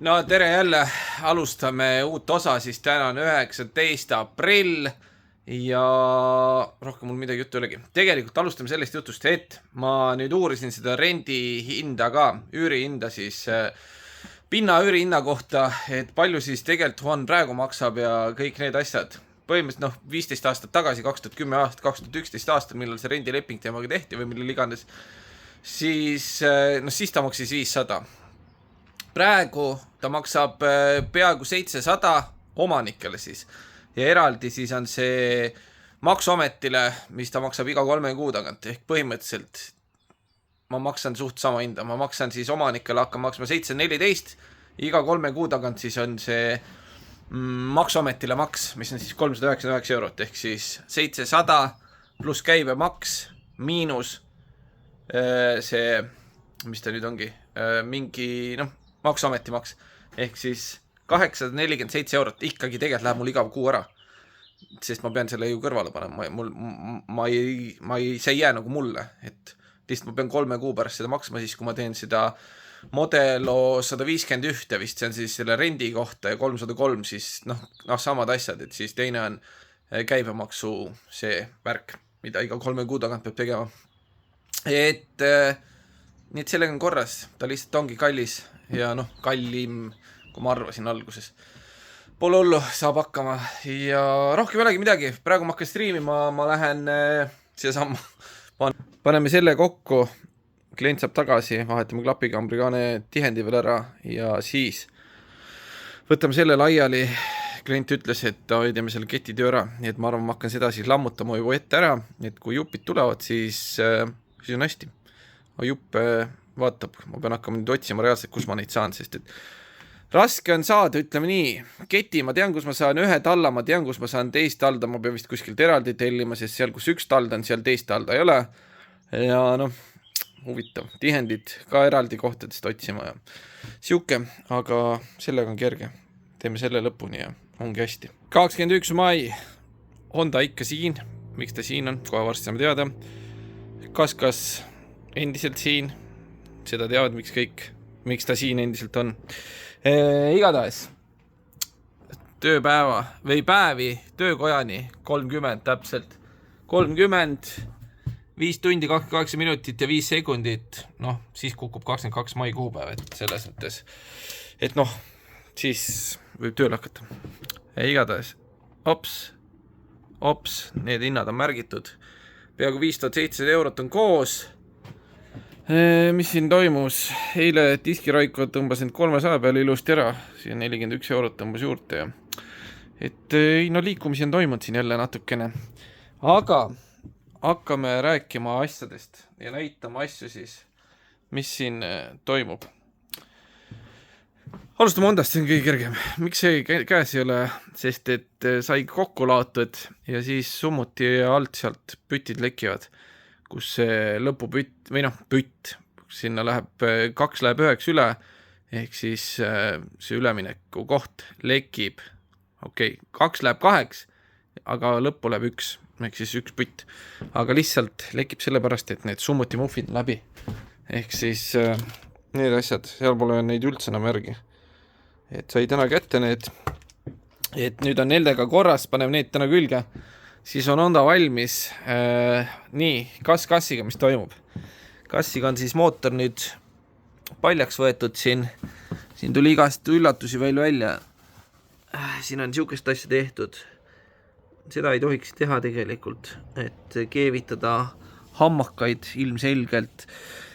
No tere jälle, alustame uut osa, siis täna on 19. aprill ja rohkem mul midagi juttu ei olegi. Tegelikult alustame sellest jutust, et ma nüüd uurisin seda rendi hinda ka, üürihinda siis, pinna üürihinna kohta, et palju siis tegelikult Juan praegu maksab ja kõik need asjad. Põhimõtteliselt 15 aastat tagasi, 2010 aastat, 2011 aastat, millal see rendileping temaga tehti või millal iganes, siis ta maksis 500. Praegu ta maksab peaaegu 700 omanikele siis ja eraldi siis on see maksuametile, mis ta maksab iga 3 kuu tagant, ehk põhimõtteliselt ma maksan suht sama hinda, ma maksan siis omanikele hakkan maksma 714, iga 3 kuu tagant siis on see maksuametile maks, mis on siis 399 eurot, ehk siis 700 pluss käibemaks miinus see, mis ta nüüd ongi, mingi maksuameti maks, ehk siis 847 eurot ikkagi tegelikult läheb mul iga kuu ära, sest ma pean selle ju kõrvale panema, see ei jää nagu mulle, et lihtsalt ma pean 3 kuu pärast seda maksma siis, kui ma teen seda Modelo 151 vist, see on siis selle rendi kohta ja 303 siis samad asjad, et siis teine on käibemaksu see värk, mida iga 3 kuu tagant peab tegema, nii et sellega on korras, ta lihtsalt ongi kallis ja kallim, kui ma arvasin alguses. Pole hullu, saab hakkama ja rohkem ei olegi midagi, praegu ma hakkan striimima, ma lähen seesama, paneme selle kokku, klient saab tagasi, vahetame klapikambri kaane tihendi veel ära ja siis võtame selle laiali, klient ütles, et hoidame selle ketitöö ära, nii et ma arvan, ma hakkan seda siis lammutama juba ette ära, et kui jupid tulevad, siis on hästi. Jupp vaatab, ma pean hakkama nüüd otsima reaalselt, kus ma neid saan, sest et raske on saada, ütleme nii, keti, ma tean, kus ma saan ühe talla, ma tean, kus ma saan teist talda, ma pean vist kuskilt eraldi tellima, sest seal, kus üks talda on, seal teist talda ei ole ja huvitav, tihendid ka eraldi kohtadest otsima ja siuke, aga sellega on kerge, teeme selle lõpuni ja ongi hästi. 21. mai, on ta ikka siin, miks ta siin on, kohe varsti saame teada, kas endiselt siin, seda teavad miks kõik, miks ta siin endiselt on. Igatahes tööpäeva või päevi töökojani 30 täpselt, 30, 5 tundi 28 minutit ja 5 sekundit, siis kukub 22. mai kuupäev, et selles mõttes, et siis võib tööle hakata. Igatahes, ops, need hinnad on märgitud, peaaegu 5700 eurot on koos. Mis siin toimus? Eile diskiraiko tõmbas end 300 peale ilusti ära, siin 41 eurot tõmbas juurde ja et liikumisi on toimunud siin jälle natukene, aga hakkame rääkima asjadest ja näitama asju siis, mis siin toimub. Alustame Hondast, see on kõige kergem. Miks see käes ei ole? Sest et sai kokku laotud ja siis summuti alt sealt pütid lekivad, kus see lõpupütt või pütt, sinna läheb 2 läheb 9 üle, ehk siis see ülemineku koht lekib, 2 läheb 2, aga lõppu läheb 1, ehk siis 1 pütt, aga lihtsalt lekib sellepärast, et need summuti muffid läbi, ehk siis need asjad, seal pole neid üldse enam järgi, et sai täna kätte need, et nüüd on nendega korras, paneme need täna külge, siis on Honda valmis. Nii, kassiga, mis toimub? Kassiga on siis mootor nüüd paljaks võetud siin tuli igast üllatusi veel välja. Siin on siukest asja tehtud. Seda ei tohiks teha tegelikult, et keevitada hammakaid ilmselgelt.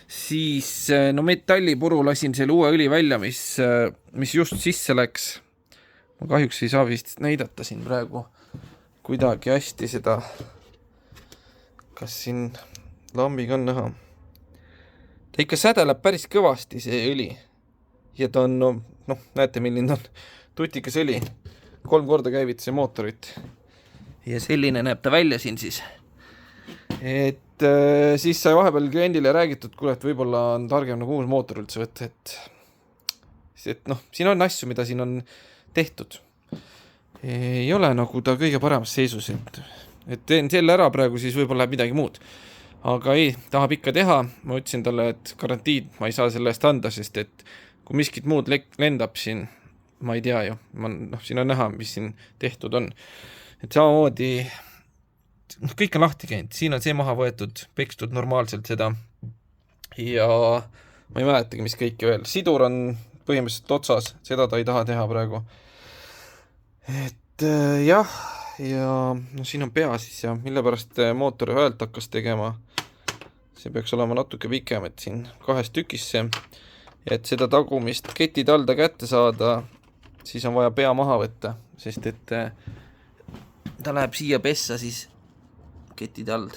Siis metallipuru lasin selle uue õli välja, mis just sisse läks. Ma kahjuks ei saa vist näidata siin praegu kuidagi hästi seda, kas siin lambiga on näha. Ta ikka sädeleb päris kõvasti see õli ja ta on, näete milline on tutikas õli, 3 korda käivitas mootorit ja selline näeb ta välja siin siis, et siis sai vahepeal kliendile räägitud, kuule, et võib-olla on targem uus mootor üldse võtta, et siin on asju, mida siin on tehtud, ei ole ta kõige paremas seisus, et teen selle ära praegu, siis võib-olla läheb midagi muud. Aga ei, tahab ikka teha, ma ütlesin talle, et garantiid ma ei saa selle eest anda, sest et kui miskit muud lendab siin, ma ei tea ju, siin on näha, mis siin tehtud on. Et samamoodi, kõik on lahti käinud, siin on see maha võetud, pekstud normaalselt seda ja ma ei mäletagi, mis kõike veel. Sidur on põhimõtteliselt otsas, seda ta ei taha teha praegu. Et jah, ja no siin on pea siis ja mille pärast mootori häält hakkas tegema. See peaks olema natuke pikem, et siin 2 tükis see. Ja et seda tagumist keti talda kätte saada, siis on vaja pea maha võtta, sest et ta läheb siia pessa siis keti tald.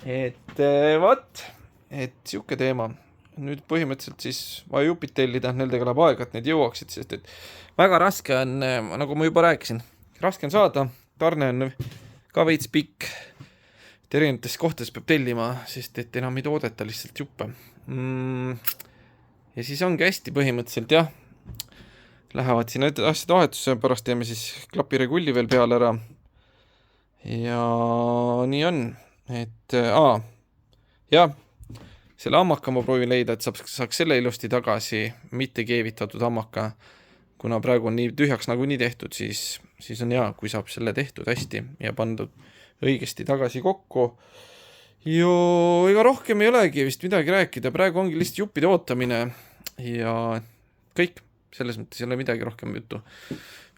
Et vaat, et siuke teema. Nüüd põhimõtteliselt siis vaja jupid tellida, nendega läheb aega, et need jõuaksid, sest et väga raske on, nagu ma juba rääkisin, raske on saada, tarne on ka veits pikk, et erinevates kohtades peab tellima, sest et enam ei toodeta lihtsalt juppe. Ja siis ongi hästi põhimõtteliselt, jah, lähevad siin asjad vahetusse, pärast teeme siis klapiregulli veel peale ära. Ja nii on, et jah, selle hammaka ma proovin leida, et saaks selle ilusti tagasi, mitte keevitatud hammaka. Kuna praegu on nii tühjaks nagu nii tehtud, siis on hea, kui saab selle tehtud hästi ja pandud õigesti tagasi kokku. Ja ega rohkem ei olegi vist midagi rääkida, praegu ongi lihtsalt juppide ootamine ja kõik, selles mõttes ei ole midagi rohkem juttu.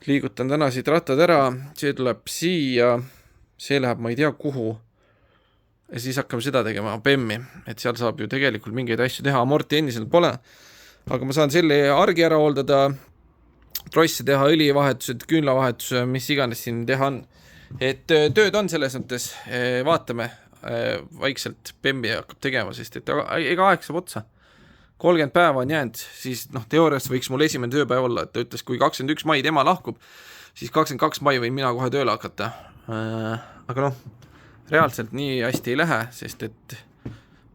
Liigutan täna siit rattad ära, see tuleb siia, see läheb ma ei tea kuhu. Ja siis hakkame seda tegema, BEM-i, et seal saab ju tegelikult mingeid asju teha, amorti endiselt pole, aga ma saan selle argi ära hooldada, trosse teha, õlivahetused, küünlavahetuse, mis iganes siin teha on. Et tööd on selles mõttes, vaatame, vaikselt BEM-i hakkab tegema, sest et ega aeg saab otsa. 30 päeva on jäänud, siis teoorias võiks mul esimene tööpäev olla, et ta ütles, kui 21 mai tema lahkub, siis 22 mai võin mina kohe tööle hakata. Aga reaalselt nii hästi ei lähe, sest et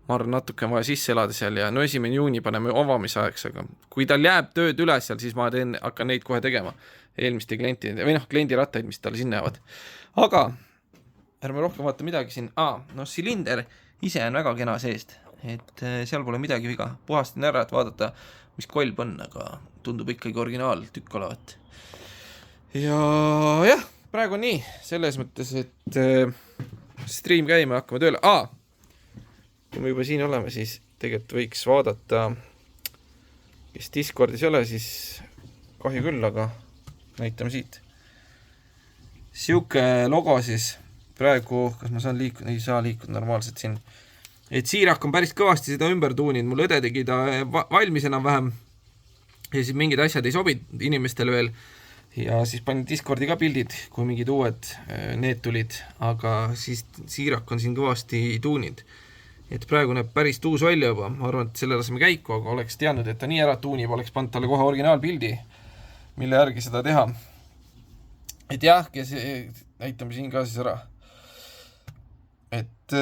ma arvan, natuke on vaja sisse elada seal ja 1. juuni paneme avamisajaks, aga kui tal jääb tööd üles seal, siis ma hakkan neid kohe tegema eelmiste klientide, või kliendirattaid, mis tal sinna jäävad. Aga ärme rohkem vaata midagi siin. Silinder ise on väga kena seest, et seal pole midagi viga. Puhastan ära, et vaadata, mis kolb on, aga tundub ikkagi originaal tükk olevat. Ja jah, praegu on nii, selles mõttes, et stream käima hakkame tööle. Kui me juba siin oleme, siis tegelikult võiks vaadata, kes Discordis ei ole, siis kahju küll, aga näitame siit. Siuke logo siis praegu, kas ma saan liikuda, ei saa liikuda normaalselt siin. Et siirak on päris kõvasti seda ümber tuuninud, mul õde tegi ta valmis enam vähem ja siis mingid asjad ei sobi inimestele veel. Ja siis panin Discordi ka pildid, kui mingid uued need tulid, aga siis siirak on siin kõvasti tuunid. Et praegu näeb päris tuus välja juba, ma arvan, et selle laseme käiku, aga oleks teadnud, et ta nii ära tuunib, oleks pannud talle kohe originaalpildi, mille järgi seda teha. Et jah, näitame siin ka siis ära. Et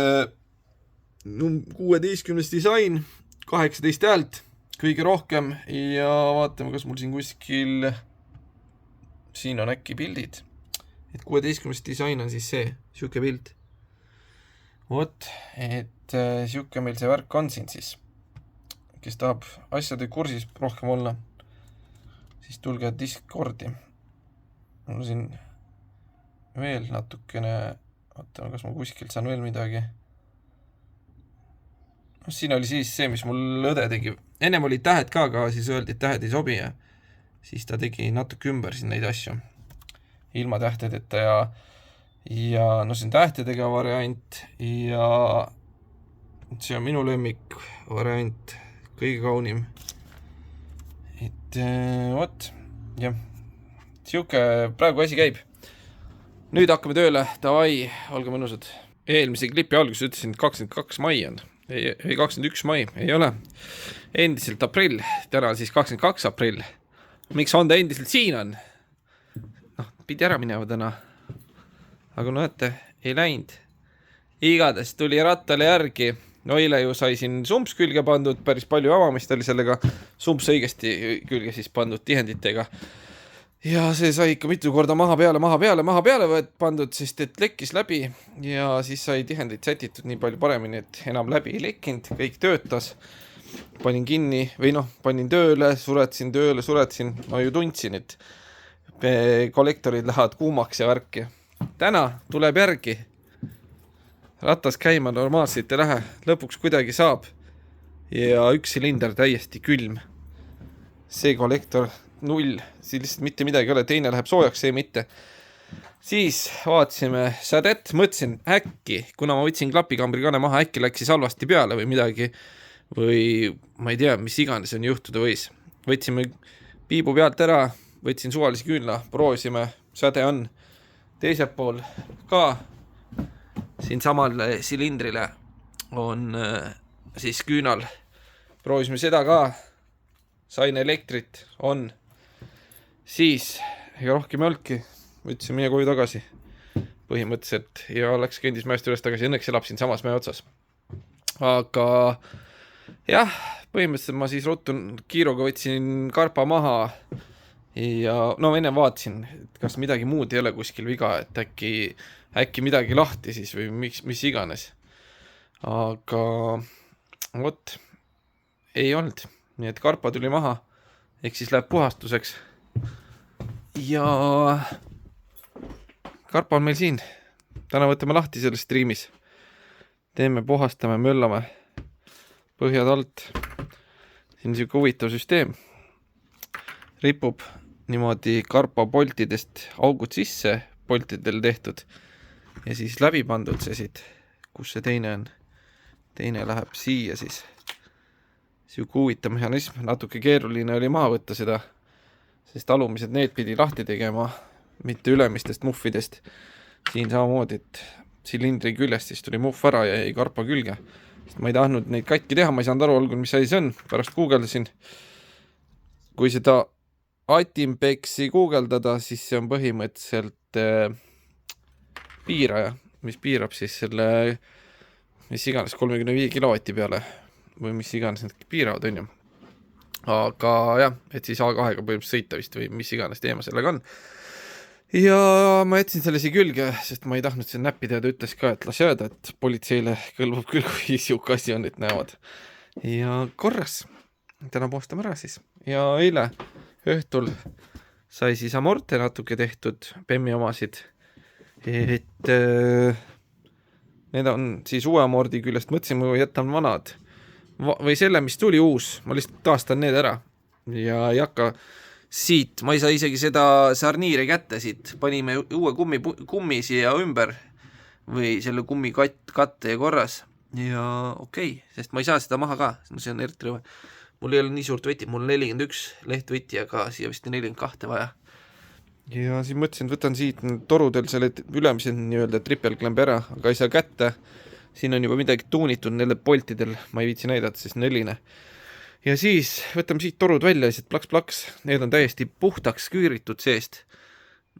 16 disain, 18 häält, kõige rohkem ja vaatame, kas mul siin kuskil siin on äkki pildid, et 16 disain on siis see, siuke pild. Vot, et siuke meil see värk on siin siis. Kes tahab asjade kursis rohkem olla, siis tulge Discordi. Mul siin veel natukene, vaatame, kas ma kuskilt saan veel midagi. Siin oli siis see, mis mul õde tegi. Ennem olid tähed ka, aga siis öeldi, et tähed ei sobi ja siis ta tegi natuke ümber siin neid asju ilma tähtedeta ja see on tähtedega variant ja see on minu lemmik variant, kõige kaunim. Et vot, jah, siuke praegu asi käib. Nüüd hakkame tööle, davai, olge mõnusad. Eelmise klipi alguses ütlesin, et 22 mai on. Ei 21 mai, ei ole. Endiselt aprill, täna siis 22 aprill. Miks Honda endiselt siin on? Pidi ära minema täna. Aga näete, ei läinud. Igades tuli rattale järgi. Eile ju sai siin sumps külge pandud, päris palju avamist oli sellega. Sumps õigesti külge siis pandud tihenditega. Ja see sai ikka mitu korda maha peale pandud, sest et lekkis läbi. Ja siis sai tihendid sätitud nii palju paremini, et enam läbi ei lekkinud, kõik töötas. panin kinni või noh, panin tööle, suretasin, ma ju tundsin, et kollektorid lähevad kuumaks ja värki. Täna tuleb järgi, ratas käima normaalselt ei lähe, lõpuks kuidagi saab ja üks silinder täiesti külm. See kollektor 0, siin lihtsalt mitte midagi ei ole, teine läheb soojaks, see mitte. Siis vaatasime sädet, mõtlesin äkki, kuna ma võtsin klapikambri kane maha, äkki läks siis halvasti peale või midagi, või ma ei tea, mis iganes on juhtuda võis. Võtsime piibu pealt ära, võtsin suvalisi küünla, proovisime, säde on. Teiselt pool ka, siin samal silindrile on siis küünal. Proovisime seda ka, sain elektrit, on. Siis, ega rohkem jälki. Võtsin meie koju tagasi põhimõtteliselt ja läks kõndis mäest üles tagasi, õnneks elab siin samas mäe otsas. Aga jah, põhimõtteliselt ma siis rutun kiiruga võtsin karpa maha ja no enne vaatasin, et kas midagi muud ei ole kuskil viga, et äkki midagi lahti siis või mis iganes. Aga vot, ei olnud, nii et karpa tuli maha, ehk siis läheb puhastuseks ja karpa on meil siin. Täna võtame lahti selles striimis. Teeme, puhastame, möllame. Põhjad alt. Siin on siuke huvitav süsteem. Ripub niimoodi karpa poltidest augud sisse, poltidel tehtud. Ja siis läbi pandud see siit, kus see teine on. Teine läheb siia siis. Siuke huvitav mehhanism. Natuke keeruline oli maha võtta seda, sest alumised need pidi lahti tegema, mitte ülemistest muffidest. Siin samamoodi, et silindri küljest siis tuli muff ära ja jäi karpa külge. Sest ma ei tahtnud neid katki teha, ma ei saanud aru algul, mis asi see on. Pärast guugeldasin. Kui seda Atimpeksi guugeldada, siis see on põhimõtteliselt piiraja, mis piirab siis selle, mis iganes 35 kilovati peale või mis iganes need piiravad, on ju. Aga jah, et siis A2-ga põhimõtteliselt sõita vist või mis iganes teema sellega on. Ja ma jätsin selle siia külge, sest ma ei tahtnud seda näppida ja ta ütles ka, et las jääda, et politseile kõlbub küll, kui siuke asi on, et näevad. Ja korras. Täna postame ära siis. Ja eile õhtul sai siis amorte natuke tehtud, Bemmi omasid. Et need on siis uue amordi küljest, mõtlesin, ma jätan vanad. Või selle, mis tuli uus, ma lihtsalt taastan need ära. Ja ei hakka siit, ma ei saa isegi seda sarniiri kätte siit, panime uue kummi siia ümber või selle kummi katte ja korras ja okei, sest ma ei saa seda maha ka, see on eriti rõve. Mul ei ole nii suurt võti, mul on 41 lehtvõti, aga siia vist 42 vaja. Ja siis mõtlesin, et võtan siit torudel selle ülemised nii-öelda trippelklemb ära, aga ei saa kätte. Siin on juba midagi tuunitud neile poltidel, ma ei viitsi näidata, sest nõline. Ja siis võtame siit torud välja, lihtsalt plaks-plaks, need on täiesti puhtaks küüritud seest.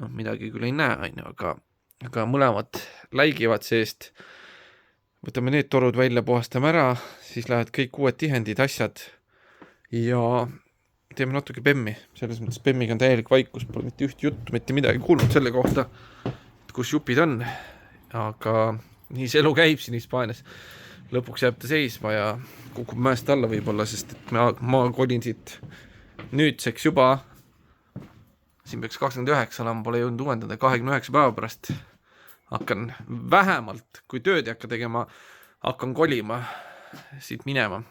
No midagi küll ei näe, aga mõlemad läigivad seest. Võtame need torud välja, puhastame ära, siis lähevad kõik uued tihendid, asjad. Ja teeme natuke Bemmi, selles mõttes Bemmiga on täielik vaikus, pole mitte üht juttu, mitte midagi kuulnud selle kohta, kus jupid on. Aga nii see elu käib siin Hispaanias. Lõpuks jääb ta seisma ja kukub mäest alla võib-olla, sest et ma kolin siit nüüdseks juba, siin peaks 29 olema, pole jõudnud uuendada, 29 päeva pärast hakkan vähemalt, kui tööd ei hakka tegema, hakkan kolima siit minema.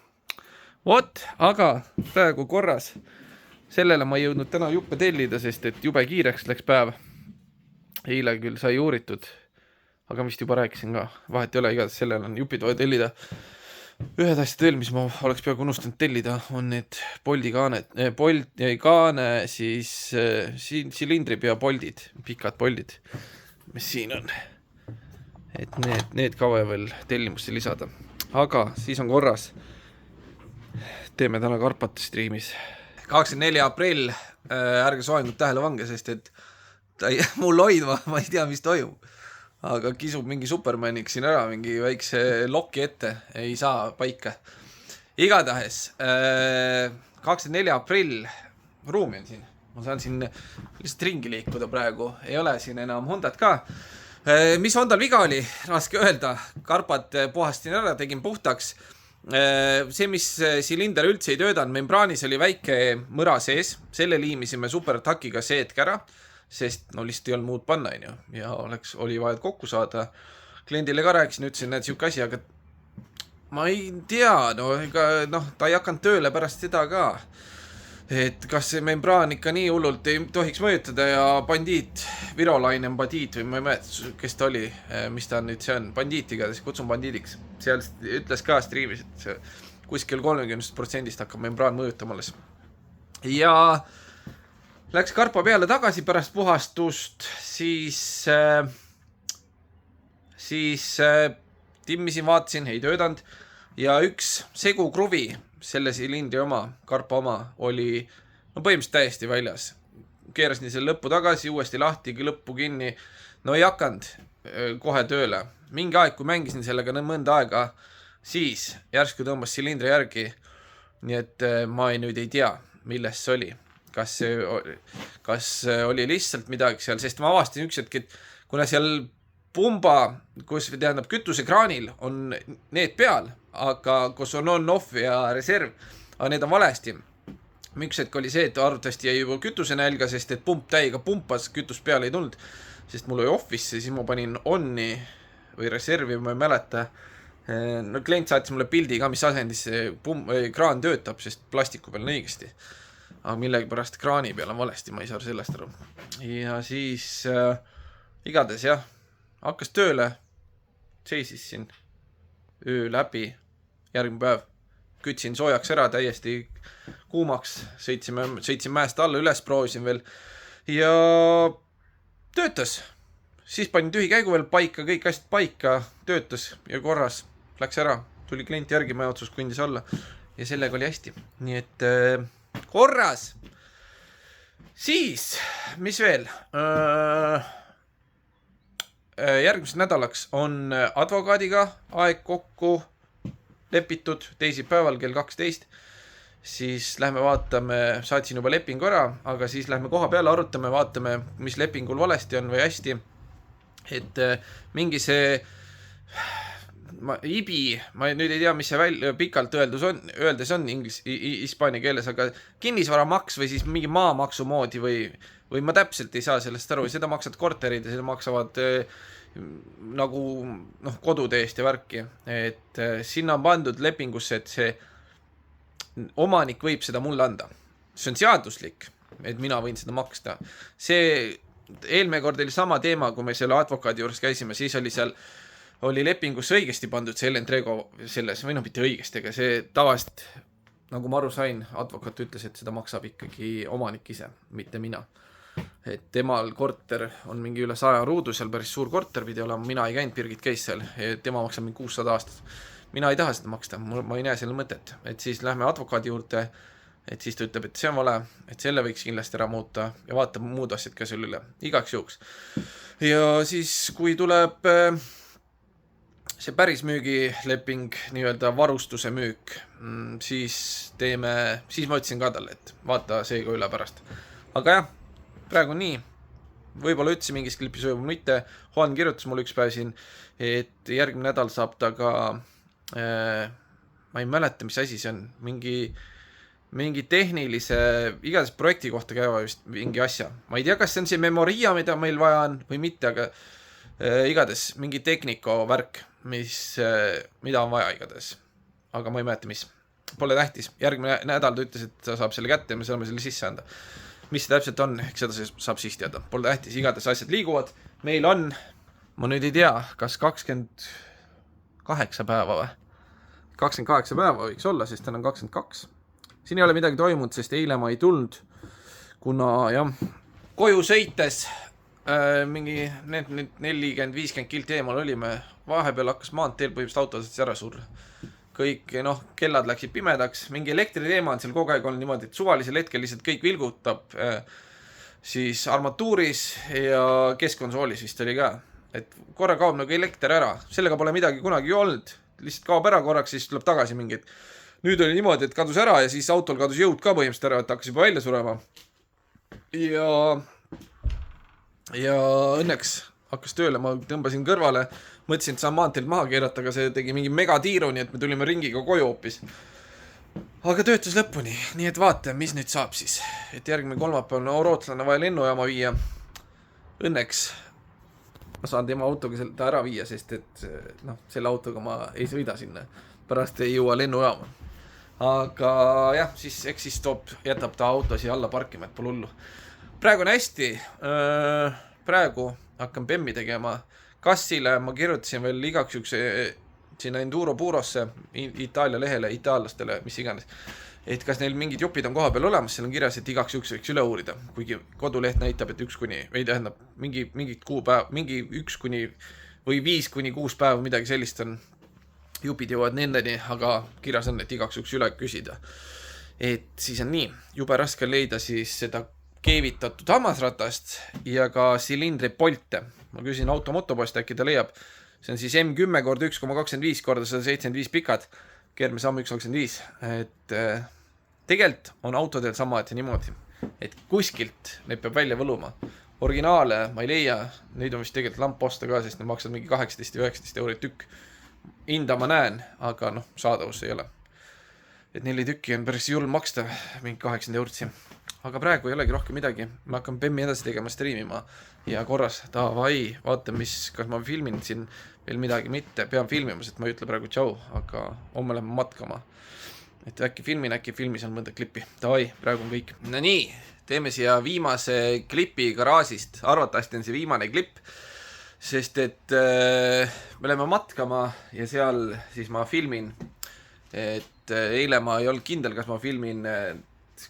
Vot, aga praegu korras, sellele ma ei jõudnud täna juppe tellida, sest et jube kiireks läks päev. Eile küll sai uuritud, aga vist juba rääkisin ka, vahet ei ole, igatahes sellel on jupid vaja tellida. Ühed asjad veel, mis ma oleks peaaegu unustanud tellida, on need kaane, siis silindripea poldid, pikad poldid, mis siin on. Et need ka vaja veel tellimusse lisada. Aga siis on korras. Teeme täna karpat striimis. 24. aprill, ärge soengut tähele vange, sest et ta ei mul hoidma, ma ei tea, mis toimub. Aga kisub mingi Supermaniks siin ära, mingi väikse lokki ette, ei saa paika. Igatahes, 24. aprill, ruumi on siin. Ma saan siin lihtsalt ringi liikuda praegu, ei ole siin enam Hondat ka. Mis Hondal viga oli, raske öelda. Karpad puhastin ära, tegin puhtaks. See, mis silinder üldse ei töödanud, membraanis oli väike mõra sees, selle liimisime supertakiga seetk ära, sest no lihtsalt ei olnud muud panna, onju, ja oli vaja kokku saada. Kliendile ka rääkisin, ütlesin, et siuke asi, aga ma ei tea, ta ei hakanud tööle pärast seda ka. Et kas see membraan ikka nii hullult ei tohiks mõjutada ja bandiit, Virolainen bandiit või ma ei mäleta, kes ta oli, mis ta nüüd see on, bandiit igatahes, kutsun bandiidiks. Seal ütles ka striimis, et kuskil 30% hakkab membraan mõjutama alles. Ja läks karpa peale tagasi pärast puhastust, siis timmisin, vaatasin, ei töödanud ja üks segukruvi, selle silindri oma, karpa oma, oli põhimõtteliselt täiesti väljas. Keerasin selle lõppu tagasi, uuesti lahti, lõppu kinni. No ei hakanud kohe tööle. Mingi aeg, kui mängisin sellega mõnda aega, siis järsku tõmbas silindri järgi. Nii et ma nüüd ei tea, milles see oli. Kas oli lihtsalt midagi seal, sest ma avastasin üks hetk, et kuna seal pumba, kus tähendab kütusekraanil on need peal, aga kus on on-off ja reserv, aga need on valesti. Üks hetk oli see, et arvatavasti jäi juba kütuse nälga, sest et pump täiega pumpas, kütus peale ei tulnud, sest mul oli offisse, siis ma panin onni või reservi, ma ei mäleta. No klient saatis mulle pildi ka, mis asendis see kraan töötab, sest plastiku peal on õigesti. Aga millegi pärast kraani peal on valesti, ma ei saa sellest aru. Ja siis igades jah, hakkas tööle, seisis siin öö läbi, järgmine päev kütsin soojaks ära, täiesti kuumaks, sõitsin mäest alla, üles proovisin veel ja töötas. Siis panin tühi käigu veel paika, kõik asjad paika, töötas ja korras, läks ära, tuli klient järgi, maja otsus kundis alla ja sellega oli hästi. Nii et korras. Siis, mis veel? Järgmiseks nädalaks on advokaadiga aeg kokku lepitud teisipäeval kell 12, siis lähme vaatame, saatsin juba lepingu ära, aga siis lähme koha peale, arutame, vaatame, mis lepingul valesti on või hästi, et mingi see IBI, ma nüüd ei tea, mis see pikalt öeldes on hispaania keeles, aga kinnisvaramaks või siis mingi maamaksu moodi või ma täpselt ei saa sellest aru, seda maksavad korterid ja seda maksavad nagu kodude eest ja värki, et sinna on pandud lepingusse, et see omanik võib seda mulle anda. See on seaduslik, et mina võin seda maksta. See eelmine kord oli sama teema, kui me selle advokaadi juures käisime, siis oli lepingusse õigesti pandud see Entrego selles, või mitte õigesti, aga see tavaliselt, nagu ma aru sain, advokaat ütles, et seda maksab ikkagi omanik ise, mitte mina. Et temal korter on mingi üle 100 ruudu, seal päris suur korter pidi olema, mina ei käinud, Birgit käis seal, tema maksab mingi 600 aastas. Mina ei taha seda maksta, ma ei näe selle mõtet, et siis lähme advokaadi juurde, et siis ta ütleb, et see on vale, et selle võiks kindlasti ära muuta ja vaatab muud asjad ka selle üle, igaks juhuks. Ja siis, kui tuleb see päris müügileping, nii-öelda varustuse müük, siis ma ütlesin ka talle, et vaata see ka üle pärast. Aga jah, praegu nii, võib-olla ütlesin mingis klipis, võib-olla mitte. Juan kirjutas mulle üks päev siin, et järgmine nädal saab ta ka, ma ei mäleta, mis asi see on, mingi tehnilise, igatahes projekti kohta käiva vist mingi asja. Ma ei tea, kas see on see memoria, mida meil vaja on või mitte, aga igatahes mingi tehniko värk, mida on vaja igatahes. Aga ma ei mäleta, mis. Pole tähtis. Järgmine nädal ta ütles, et ta saab selle kätte ja me saame selle sisse anda. Mis see täpselt on, eks seda saab siis teada. Pole tähtis, igatahes asjad liiguvad. Meil on, ma nüüd ei tea, kas 28 päeva või? 28 päeva võiks olla, sest täna on 22. Siin ei ole midagi toimunud, sest eile ma ei tulnud, kuna jah, koju sõites mingi 40-50 kilt eemal olime, vahepeal hakkas maanteel põhimõtteliselt autodest ära surra. Kõik, kellad läksid pimedaks, mingi elektriteema on seal kogu aeg olnud niimoodi, et suvalisel hetkel lihtsalt kõik vilgutab siis armatuuris ja keskkonsoolis vist oli ka, et korra kaob nagu elekter ära, sellega pole midagi kunagi olnud, lihtsalt kaob ära korraks, siis tuleb tagasi mingi, et nüüd oli niimoodi, et kadus ära ja siis autol kadus jõud ka põhimõtteliselt ära, et hakkas juba välja surema ja õnneks hakkas tööle, ma tõmbasin kõrvale, mõtlesin, et saan maanteelt maha keerata, aga see tegi mingi megatiiru, nii et me tulime ringiga koju hoopis. Aga töötas lõpuni, nii et vaata, mis nüüd saab siis. Et järgmine kolmapäev on rootslane vaja lennujaama viia. Õnneks ma saan tema autoga ta ära viia, sest et selle autoga ma ei sõida sinna. Pärast ei jõua lennujaama. Aga jah, siis eks siis jätab ta auto siia alla parkima, et pole hullu. Praegu on hästi. Praegu hakkan Bemmi tegema. Kassile ma kirjutasin veel igaks üks sinna Enduro Purosse, Itaalia lehele, itaallastele, mis iganes. Et kas neil mingid jupid on koha peal olemas, seal on kirjas, et igaks üks võiks üle uurida. Kuigi koduleht näitab, et mingit kuupäev, mingi 1 kuni või 5 kuni 6 päeva, midagi sellist on. Jupid jõuavad nendeni, aga kirjas on, et igaks üks üle küsida. Et siis on nii, jube raske leida siis seda keevitatud hammasratast ja ka silindri polte. Ma küsin automotopost, äkki ta leiab. See on siis M10 korda 1,25 korda 175 pikad. Keerme samm 1,25. Et tegelikult on autodel sama, et niimoodi. Et kuskilt neid peab välja võluma. Originaale ma ei leia. Neid on vist tegelikult lamp osta ka, sest need maksavad mingi 18-19 € tükk. Hinda ma näen, aga saadavus ei ole. Et 4 tükki on päris julm maksta, mingi 80 €. Aga praegu ei olegi rohkem midagi. Ma hakkan Bemmi edasi tegema, streamima ja korras davai, vaata kas ma filmin siin veel midagi mitte. Pean filmima, sest ma ei ütle praegu tšau, aga homme lähen matkama. Et äkki filmis on mõnda klippi. Davai, praegu on kõik. No nii, teeme siia viimase klipi garaažist. Arvatavasti on see viimane klipp, sest et me läheme matkama ja seal siis ma filmin. Et eile ma ei olnud kindel, kas ma filmin,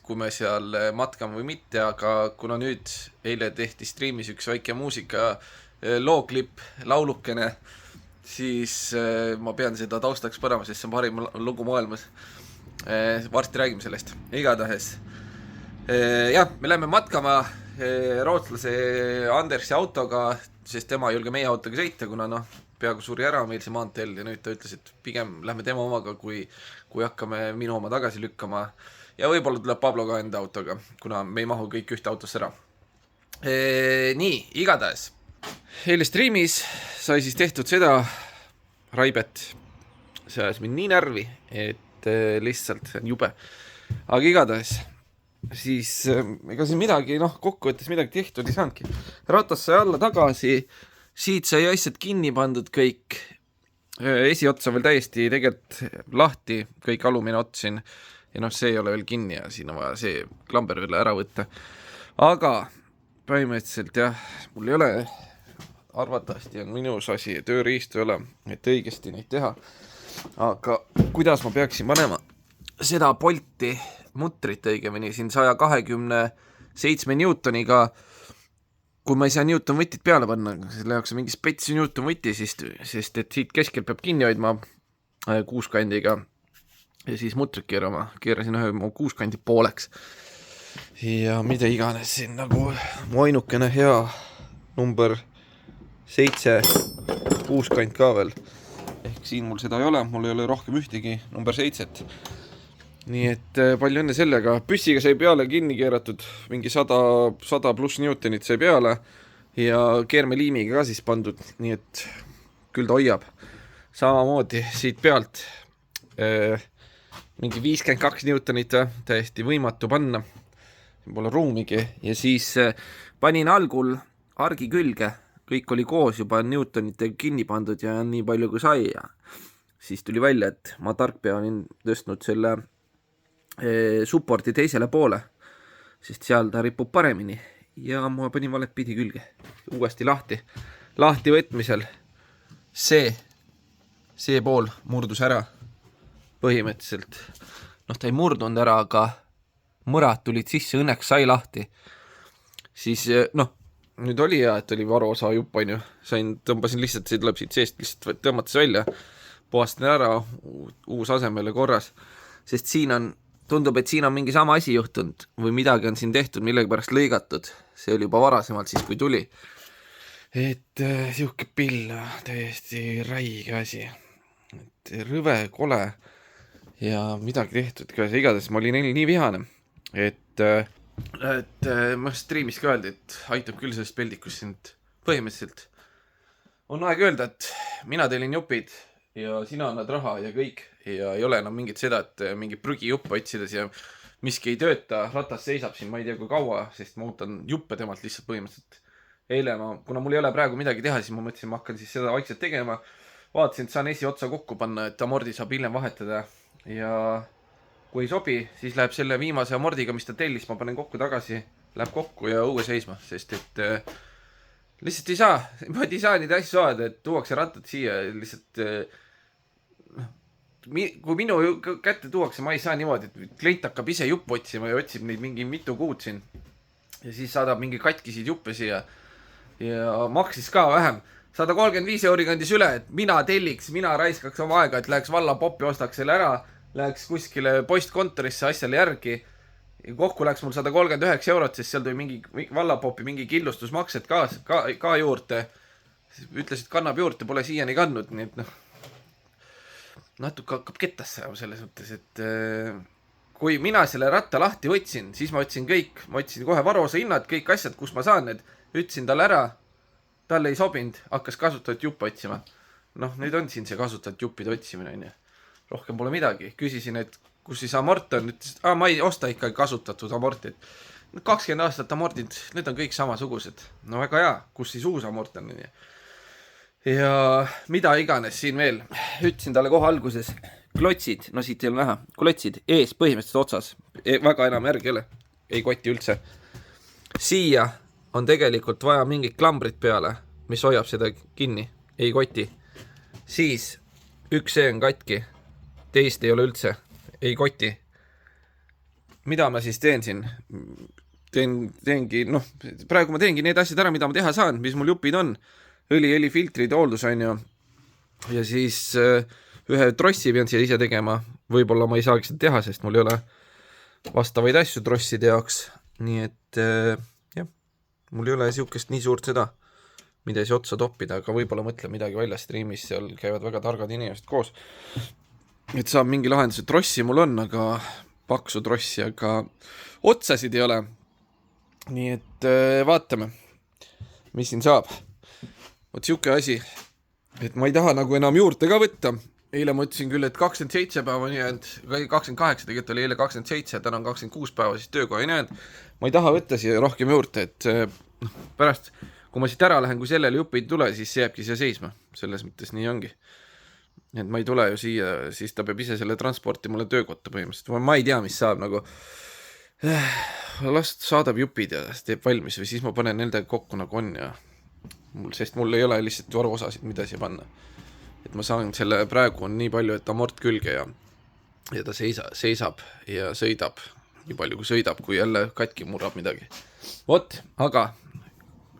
kui me seal matkame või mitte, aga kuna nüüd eile tehti streamis üks väike muusika looklipp, laulukene, siis ma pean seda taustaks panema, sest see on parim lugu maailmas. Varsti räägime sellest. Igatahes. Jah, me läheme matkama rootslase Andersi autoga, sest tema ei julge meie autoga sõita, kuna peaaegu suri ära meil see maanteel ja nüüd ta ütles, et pigem lähme tema omaga, kui hakkame minu oma tagasi lükkama. Ja võib-olla tuleb Pablo ka enda autoga, kuna me ei mahu kõik ühte autosse ära. Nii, igatahes. Eile streamis sai siis tehtud seda raibet. See ajas mind nii närvi, et lihtsalt see on jube. Aga igatahes, siis ega siin midagi, kokkuvõttes midagi tehtud ei saanudki. Ratas sai alla tagasi, siit sai asjad kinni pandud kõik. Esiotsa veel täiesti tegelikult lahti, kõik alumine ots siin. Ja see ei ole veel kinni ja siin on vaja see klamber veel ära võtta. Aga põhimõtteliselt jah, mul ei ole, arvatavasti on minus asi, tööriistu ei ole, et õigesti neid teha. Aga kuidas ma peaksin panema seda polti, mutrit õigemini, siin 127 Newtoniga, kui ma ei saa Newton võtid peale panna, selle jaoks on mingi spetsi Newton võti, sest et siit keskel peab kinni hoidma kuuskandiga ja siis mutrit keerasin ühe kuuskandi pooleks ja mida iganes siin mu ainukene hea number 7 kuuskand ka veel, ehk siin mul seda ei ole, mul ei ole rohkem ühtegi number 7. Nii et palju õnne sellega. Püssiga sai peale kinni keeratud, mingi 100 pluss Newtonit sai peale ja keermeliimiga ka siis pandud, nii et küll ta hoiab. Samamoodi siit pealt mingi 52 Newtonit, täiesti võimatu panna, siin pole ruumigi ja siis panin algul argi külge, kõik oli koos juba Newtonitega kinni pandud ja nii palju kui sai ja siis tuli välja, et ma tarkpea olin tõstnud selle supporti teisele poole, sest seal ta ripub paremini ja ma panin valet pidi külge, uuesti lahti võtmisel see pool murdus ära põhimõtteliselt, ta ei murdunud ära, aga mõrad tulid sisse, õnneks sai lahti, siis nüüd oli hea, et oli varuosa jupp, on ju, tõmbasin lihtsalt, see tuleb siit seest lihtsalt tõmmates välja, puhastan ära, uus asemele korras, sest tundub, et siin on mingi sama asi juhtunud või midagi on siin tehtud, millega pärast lõigatud, see oli juba varasemalt siis, kui tuli, et siuke pill, täiesti räige asi, et rõve, kole ja midagi tehtud ka, igatahes ma olin nii vihane, et ma streamis ka öeldi, et aitab küll sellest peldikust sind põhimõtteliselt on aeg öelda, et mina tellin jupid ja sina annad raha ja kõik ja ei ole enam mingit seda, et mingi prügijuppe otsides ja miski ei tööta, ratas seisab siin, ma ei tea kui kaua, sest ma ootan juppe temalt lihtsalt põhimõtteliselt. Eile kuna mul ei ole praegu midagi teha, siis ma mõtlesin, ma hakkan siis seda vaikselt tegema. Vaatasin, et saan esiotsa kokku panna, et amordi saab hiljem vahetada ja kui ei sobi, siis läheb selle viimase amordiga, mis ta tellis, ma panen kokku tagasi, läheb kokku ja õue seisma, sest et lihtsalt ei saa, ma ei saa neid asju saada, et tuuakse rattad siia lihtsalt kui minu kätte tuuakse, ma ei saa niimoodi, et klient hakkab ise jupp otsima ja otsib neid mingi mitu kuud siin ja siis saadab mingi katkisid juppe siia ja maksis ka vähem 135 euri kandis üle, et mina telliks, mina raiskaks oma aega, et läheks valla poppi, ostaks selle ära, läheks kuskile postkontorisse asjale järgi ja kokku läks mul 139 eurot, sest seal tuli mingi vallapopi mingi killustusmaksed ka juurde. Ütles, et kannab juurde, pole siiani kandnud, nii et natuke hakkab kettasse selles mõttes, et kui mina selle ratta lahti võtsin, siis ma võtsin kõik, ma võtsin kohe varuosa hinnad, kõik asjad, kus ma saan need, ütlesin talle ära, talle ei sobinud, hakkas kasutatud juppe otsima. Nüüd on siin see kasutatud juppide otsimine, on ju. Rohkem pole midagi. Küsisin, et kus siis amort on, ütles, et ma ei osta ikkagi kasutatud amortid. 20 aastat amordid, need on kõik samasugused. No väga hea, kus siis uus amort on, on ju. Ja mida iganes siin veel. Ütlesin talle kohe alguses, klotsid, no siit ei ole näha, klotsid ees põhimõtteliselt otsas, väga enam järgi ei ole, ei koti üldse. Siia on tegelikult vaja mingit klambrit peale, mis hoiab seda kinni, ei koti. Siis üks see on katki, teist ei ole üldse, ei koti. Mida ma siis teen siin? Teengi, praegu ma teengi need asjad ära, mida ma teha saan, mis mul jupid on. Õlifiltrid, hooldus on ju. Ja siis ühe trossi pean siia ise tegema. Võib-olla ma ei saagi seda teha, sest mul ei ole vastavaid asju trosside jaoks. Nii et jah, mul ei ole siukest nii suurt seda, mida siis otsa toppida, aga võib-olla mõtlen midagi välja streamis, seal käivad väga targad inimesed koos. Et saab mingi lahenduse, trossi mul on, aga paksu trossi, aga otsasid ei ole. Nii et vaatame, mis siin saab. Vot siuke asi, et ma ei taha nagu enam juurde ka võtta. Eile ma ütlesin küll, et 27 päeva on jäänud, 28 tegelikult oli eile 27, täna on 26 päeva, siis töökoha ei jäänud. Ma ei taha võtta siia rohkem juurde, et pärast, kui ma siit ära lähen, kui sellele jupp ei tule, siis see jääbki siia seisma. Selles mõttes nii ongi. Et ma ei tule ju siia, siis ta peab ise selle transporti mulle töökotta põhimõtteliselt. Ma ei tea, mis saab nagu. Last saadab jupid ja teeb valmis või siis ma panen nende kokku nagu on ja sest mul ei ole lihtsalt varuosasid, mida siia panna. Et ma saan selle praegu on nii palju, et amort külge ja ta seisab ja sõidab nii palju kui sõidab, kui jälle katki murrab midagi. Vot, aga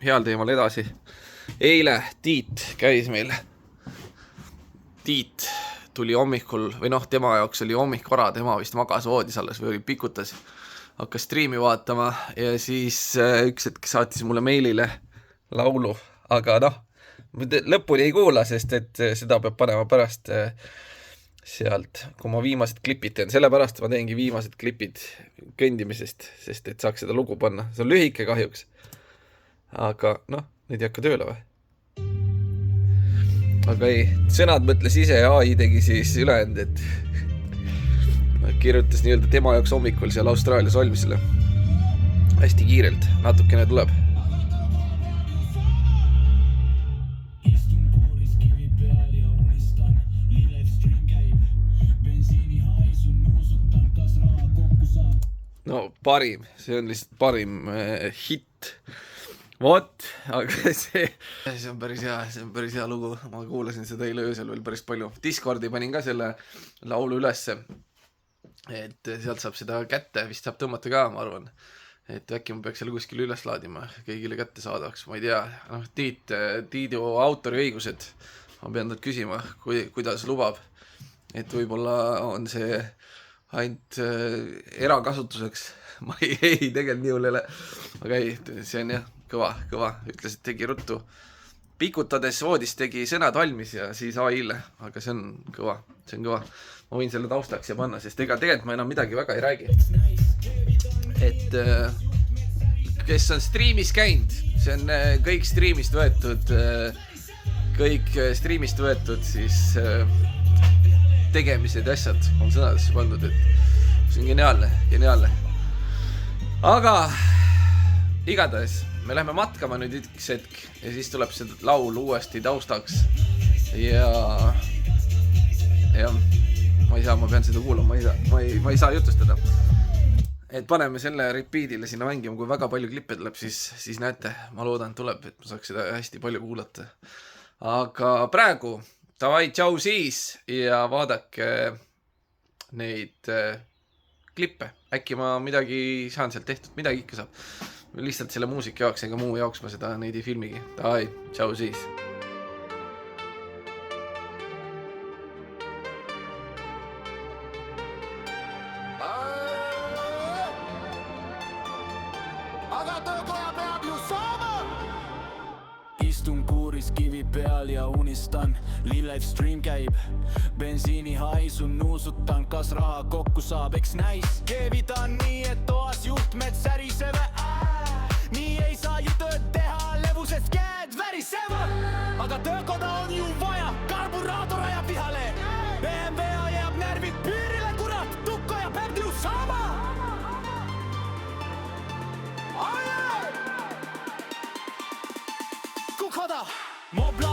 heal teemal edasi. Eile Tiit käis meil. Tiit tuli hommikul, või tema jaoks oli hommik vara, tema vist magas voodis alles või oli pikutas. Hakkas striimi vaatama ja siis üks hetk saatis mulle meilile laulu, aga lõpuni ei kuula, sest et seda peab panema pärast sealt, kui ma viimased klipid teen. Sellepärast ma teengi viimased klipid kõndimisest, sest et saaks seda lugu panna. See on lühike kahjuks. Aga nüüd ei hakka tööle või? Aga ei, sõnad mõtles ise ja AI tegi siis ülejäänud, et kirjutas nii-öelda tema jaoks hommikul seal Austraalias valmisele. Hästi kiirelt, natukene tuleb. Parim, see on lihtsalt parim hitt. Vot, aga see on päris hea lugu. Ma kuulasin seda eile öösel veel päris palju. Discordi panin ka selle laulu ülesse, et sealt saab seda kätte, vist saab tõmmata ka, ma arvan. Et äkki ma peaks selle kuskil üles laadima, kõigile kätte saadaks, ma ei tea. Tiidu autoriõigused, ma pean talt küsima, kuidas lubab. Et võib-olla on see ainult erakasutuseks. Ma ei tegelikult nii hullele. Aga ei, see on jah kõva. Ütles, et tegi ruttu. Pikutades voodis tegi sõnad valmis ja siis AI-le. Aga see on kõva. Ma võin selle taustaks ja panna, sest tegelikult ma enam midagi väga ei räägi. Et kes on streamis käinud, see on kõik streamist võetud kõik streamist võetud siis tegemised ja asjad on sõnadesse pandud, et see on geniaalne. Aga igatahes me lähme matkama nüüd üks hetk ja siis tuleb see laul uuesti taustaks ja ma ei saa, ma pean seda kuulama, ma ei saa jutustada. Et paneme selle repeatile sinna mängima, kui väga palju klippe tuleb, siis näete, ma loodan tuleb, et ma saaks seda hästi palju kuulata. Aga praegu, davai, tšau siis ja vaadake neid klippe. Äkki ma midagi saan sealt tehtud, midagi ikka saab. Lihtsalt selle muusika jaoks, ega muu jaoks ma seda neid ei filmigi. Davai, tšau siis. Istun kuuris kivi peal ja unistan, live stream käib, bensiini haisu nuusutan, kas raha kokku saab, eks näis. Keevitan nii, et toas juhtmed säriseve, nii ei saa ju tööd teha, levusest käed värisevad. Aga töökoda on ju vaja, karburaator ajab vihale, BMW ajab närvid püürile, kurat, tukko ja peab ju sama. Kukhoda, mobla